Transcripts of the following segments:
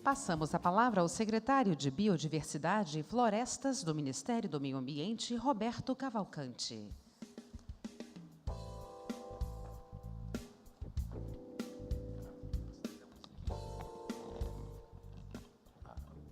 Passamos a palavra ao secretário de Biodiversidade e Florestas do Ministério do Meio Ambiente, Roberto Cavalcante.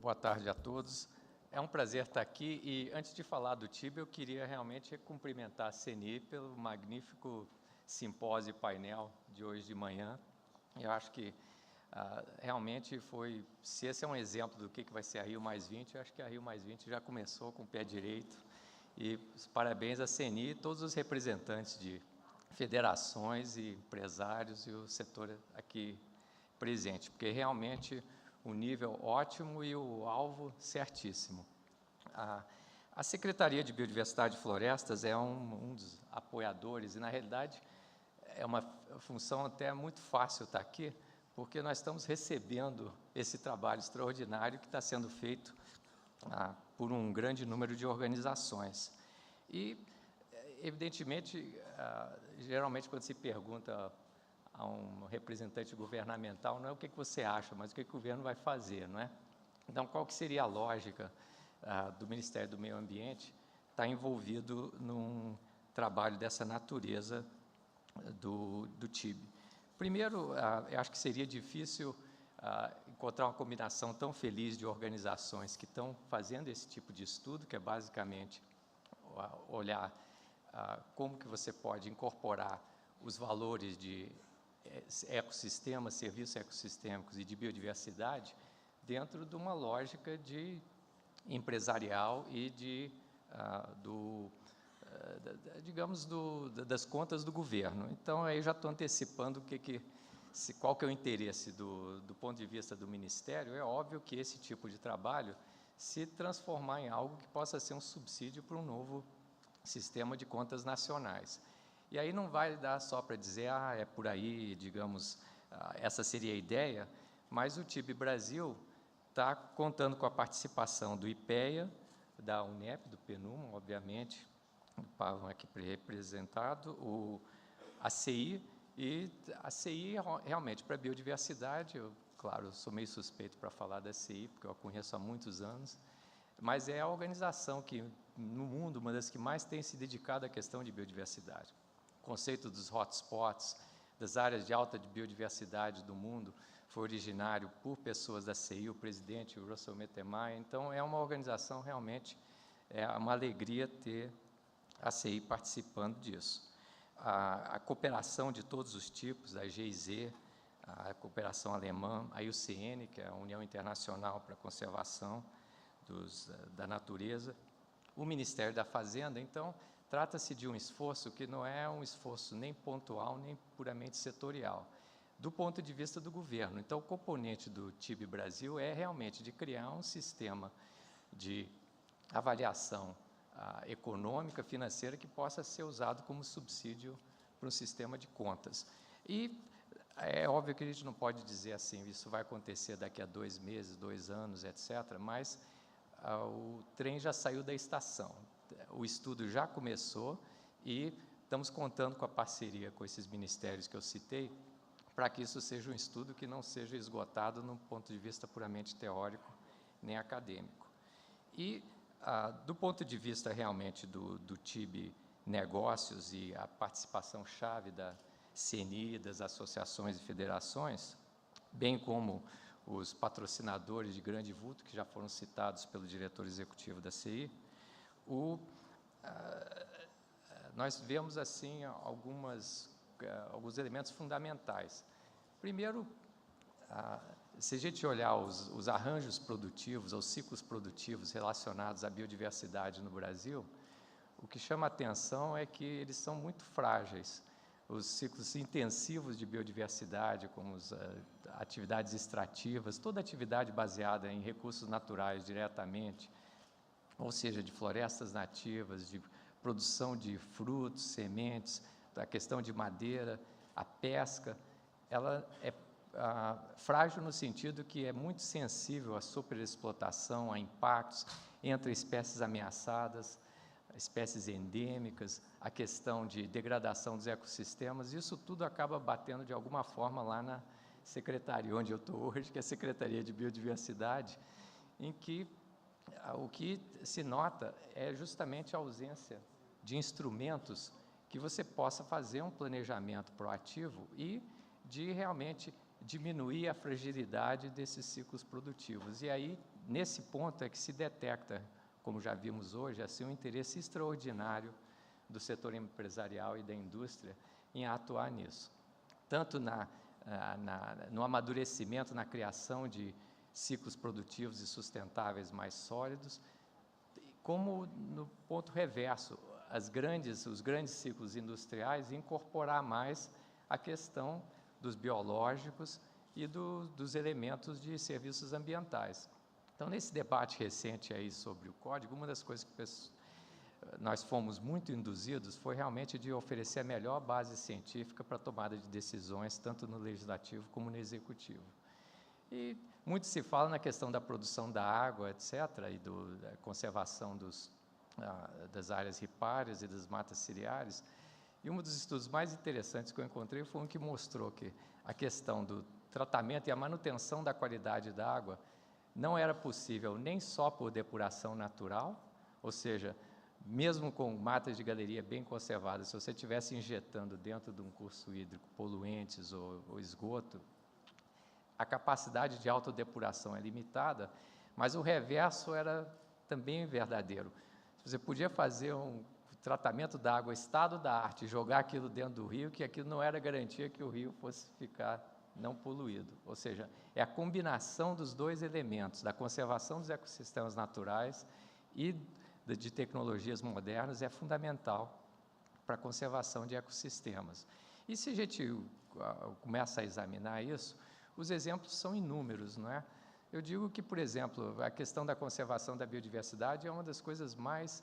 Boa tarde a todos. É um prazer estar aqui e, antes de falar do TIB, eu queria realmente cumprimentar a CNI pelo magnífico simpósio e painel de hoje de manhã. Eu acho que realmente foi, se esse é um exemplo do que vai ser a Rio+20, eu acho que a Rio+20 já começou com o pé direito. E parabéns à CNI e todos os representantes de federações e empresários e o setor aqui presente, porque realmente o nível ótimo e o alvo certíssimo. A Secretaria de Biodiversidade e Florestas é um dos apoiadores e, na realidade, é uma função até muito fácil estar aqui, porque nós estamos recebendo esse trabalho extraordinário que está sendo feito por um grande número de organizações. E, evidentemente, geralmente, quando se pergunta a um representante governamental, não é o que você acha, mas o que o governo vai fazer, não é? Então, qual que seria a lógica do Ministério do Meio Ambiente estar envolvido num trabalho dessa natureza do TIB? Primeiro, eu acho que seria difícil encontrar uma combinação tão feliz de organizações que estão fazendo esse tipo de estudo, que é basicamente olhar como que você pode incorporar os valores de ecossistemas, serviços ecossistêmicos e de biodiversidade dentro de uma lógica de empresarial e de, digamos, das contas do governo. Então, aí já estou antecipando qual que é o interesse do ponto de vista do Ministério. É óbvio que esse tipo de trabalho se transformar em algo que possa ser um subsídio para um novo sistema de contas nacionais. E aí não vai dar só para dizer, é por aí, digamos, essa seria a ideia, mas o TIB Brasil está contando com a participação do IPEA, da UNEP, do PNUMA, obviamente, o Pavão aqui representado, a CI, e a CI realmente para a biodiversidade, claro, sou meio suspeito para falar da CI, porque eu a conheço há muitos anos, mas é a organização que, no mundo, uma das que mais tem se dedicado à questão de biodiversidade. O conceito dos hotspots, das áreas de alta biodiversidade do mundo, foi originário por pessoas da CI, o presidente, o Russell Metemay. Então, é uma organização realmente, é uma alegria ter a CI participando disso. A cooperação de todos os tipos, a GIZ, a cooperação alemã, a IUCN, que é a União Internacional para a Conservação da Natureza, o Ministério da Fazenda. Então, trata-se de um esforço que não é um esforço nem pontual, nem puramente setorial, do ponto de vista do governo. Então, o componente do TIB Brasil é realmente de criar um sistema de avaliação econômica, financeira, que possa ser usado como subsídio para um sistema de contas. E é óbvio que a gente não pode dizer assim, isso vai acontecer daqui a 2 meses, 2 anos, etc., mas o trem já saiu da estação. O estudo já começou e estamos contando com a parceria com esses ministérios que eu citei, para que isso seja um estudo que não seja esgotado num ponto de vista puramente teórico nem acadêmico. E, do ponto de vista realmente do TIB Negócios e a participação chave da CNI, das associações e federações, bem como os patrocinadores de grande vulto, que já foram citados pelo diretor executivo da CI, nós vemos assim alguns elementos fundamentais. Primeiro, se a gente olhar os arranjos produtivos, os ciclos produtivos relacionados à biodiversidade no Brasil, o que chama a atenção é que eles são muito frágeis. Os ciclos intensivos de biodiversidade, como as atividades extrativas, toda atividade baseada em recursos naturais diretamente, ou seja, de florestas nativas, de produção de frutos, sementes, a questão de madeira, a pesca, ela é frágil no sentido que é muito sensível à superexplotação, a impactos entre espécies ameaçadas, espécies endêmicas, a questão de degradação dos ecossistemas. Isso tudo acaba batendo de alguma forma lá secretaria onde eu estou hoje, que é a Secretaria de Biodiversidade, em que o que se nota é justamente a ausência de instrumentos que você possa fazer um planejamento proativo e de realmente diminuir a fragilidade desses ciclos produtivos. E aí, nesse ponto é que se detecta, como já vimos hoje, assim, um interesse extraordinário do setor empresarial e da indústria em atuar nisso, tanto no amadurecimento, na criação de ciclos produtivos e sustentáveis mais sólidos, como no ponto reverso, os grandes ciclos industriais, incorporar mais a questão dos biológicos e dos elementos de serviços ambientais. Então, nesse debate recente aí sobre o código, uma das coisas que nós fomos muito induzidos foi realmente de oferecer a melhor base científica para a tomada de decisões, tanto no legislativo como no executivo. E muito se fala na questão da produção da água, etc., e da conservação das áreas ripárias e das matas ciliares. E um dos estudos mais interessantes que eu encontrei foi um que mostrou que a questão do tratamento e a manutenção da qualidade da água não era possível nem só por depuração natural, ou seja, mesmo com matas de galeria bem conservadas, se você estivesse injetando dentro de um curso hídrico poluentes ou esgoto, a capacidade de autodepuração é limitada, mas o reverso era também verdadeiro. Você podia fazer um tratamento da água, estado da arte, jogar aquilo dentro do rio, que aquilo não era garantia que o rio fosse ficar não poluído. Ou seja, é a combinação dos dois elementos, da conservação dos ecossistemas naturais e de tecnologias modernas, é fundamental para a conservação de ecossistemas. E se a gente começa a examinar isso, os exemplos são inúmeros, não é? Eu digo que, por exemplo, a questão da conservação da biodiversidade é uma das coisas mais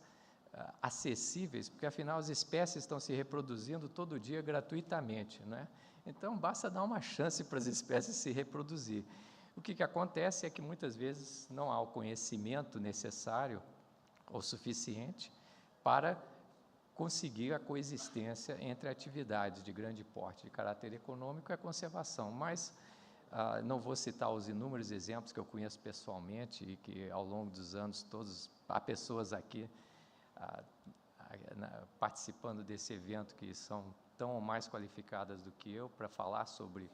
acessíveis, porque, afinal, as espécies estão se reproduzindo todo dia gratuitamente, não é? Então, basta dar uma chance para as espécies se reproduzir. O que acontece é que, muitas vezes, não há o conhecimento necessário ou suficiente para conseguir a coexistência entre atividades de grande porte, de caráter econômico e a conservação. Mas não vou citar os inúmeros exemplos que eu conheço pessoalmente e que, ao longo dos anos, há pessoas aqui participando desse evento que são tão ou mais qualificadas do que eu para falar sobre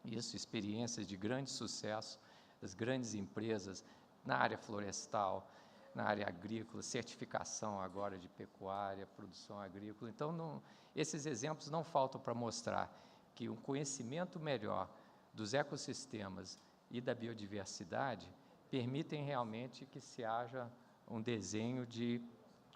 isso, experiências de grande sucesso das grandes empresas na área florestal, na área agrícola, certificação agora de pecuária, produção agrícola. Então, esses exemplos não faltam para mostrar que um conhecimento melhor dos ecossistemas e da biodiversidade permitem realmente que se haja um desenho de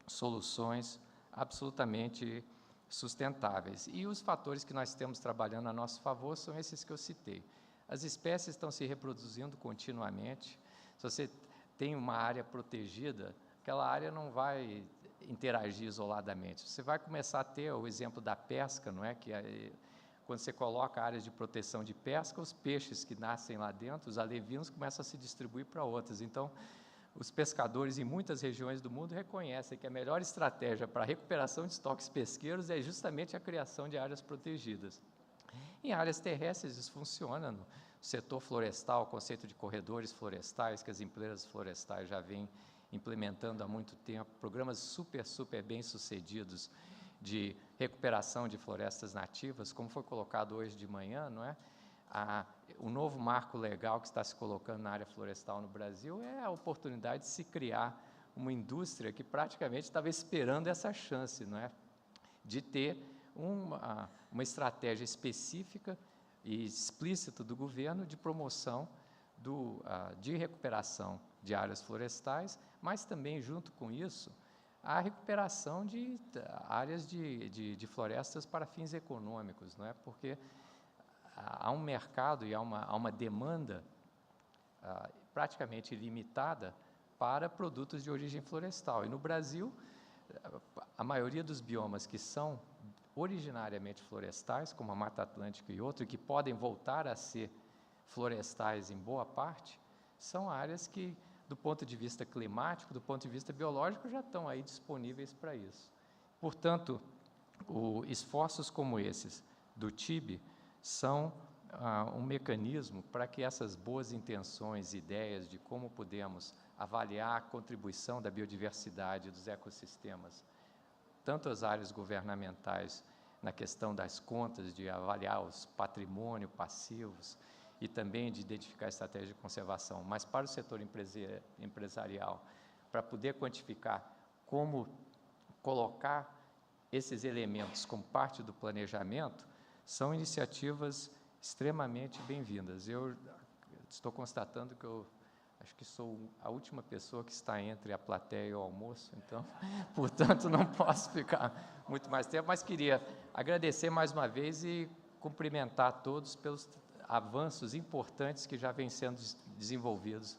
soluções absolutamente sustentáveis. E os fatores que nós temos trabalhando a nosso favor são esses que eu citei. As espécies estão se reproduzindo continuamente. Se você tem uma área protegida, aquela área não vai interagir isoladamente. Você vai começar a ter o exemplo da pesca, não é? Que quando você coloca áreas de proteção de pesca, os peixes que nascem lá dentro, os alevinos, começam a se distribuir para outras. Então, os pescadores em muitas regiões do mundo reconhecem que a melhor estratégia para a recuperação de estoques pesqueiros é justamente a criação de áreas protegidas. Em áreas terrestres, isso funciona. No setor florestal, o conceito de corredores florestais, que as empresas florestais já vêm implementando há muito tempo, programas super bem-sucedidos de recuperação de florestas nativas, como foi colocado hoje de manhã, não é? O novo marco legal que está se colocando na área florestal no Brasil é a oportunidade de se criar uma indústria que praticamente estava esperando essa chance, não é? De ter uma estratégia específica e explícita do governo de promoção de recuperação de áreas florestais, mas também, junto com isso, a recuperação de áreas de florestas para fins econômicos, não é? Porque há um mercado e há uma demanda praticamente ilimitada para produtos de origem florestal. E no Brasil, a maioria dos biomas que são originariamente florestais, como a Mata Atlântica e outros, que podem voltar a ser florestais em boa parte, são áreas que, do ponto de vista climático, do ponto de vista biológico, já estão aí disponíveis para isso. Portanto, esforços como esses do TIB são um mecanismo para que essas boas intenções, ideias de como podemos avaliar a contribuição da biodiversidade dos ecossistemas, tanto as áreas governamentais, na questão das contas, de avaliar os patrimônios passivos e também de identificar estratégias de conservação, mas para o setor empresarial, para poder quantificar como colocar esses elementos como parte do planejamento, são iniciativas extremamente bem-vindas. Eu estou constatando que eu acho que sou a última pessoa que está entre a plateia e o almoço, então, portanto, não posso ficar muito mais tempo, mas queria agradecer mais uma vez e cumprimentar a todos pelos avanços importantes que já vêm sendo desenvolvidos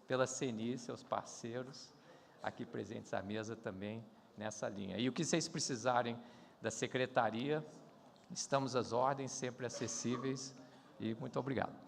pela CNI e seus parceiros, aqui presentes à mesa também, nessa linha. E o que vocês precisarem da Secretaria, estamos às ordens, sempre acessíveis, e muito obrigado.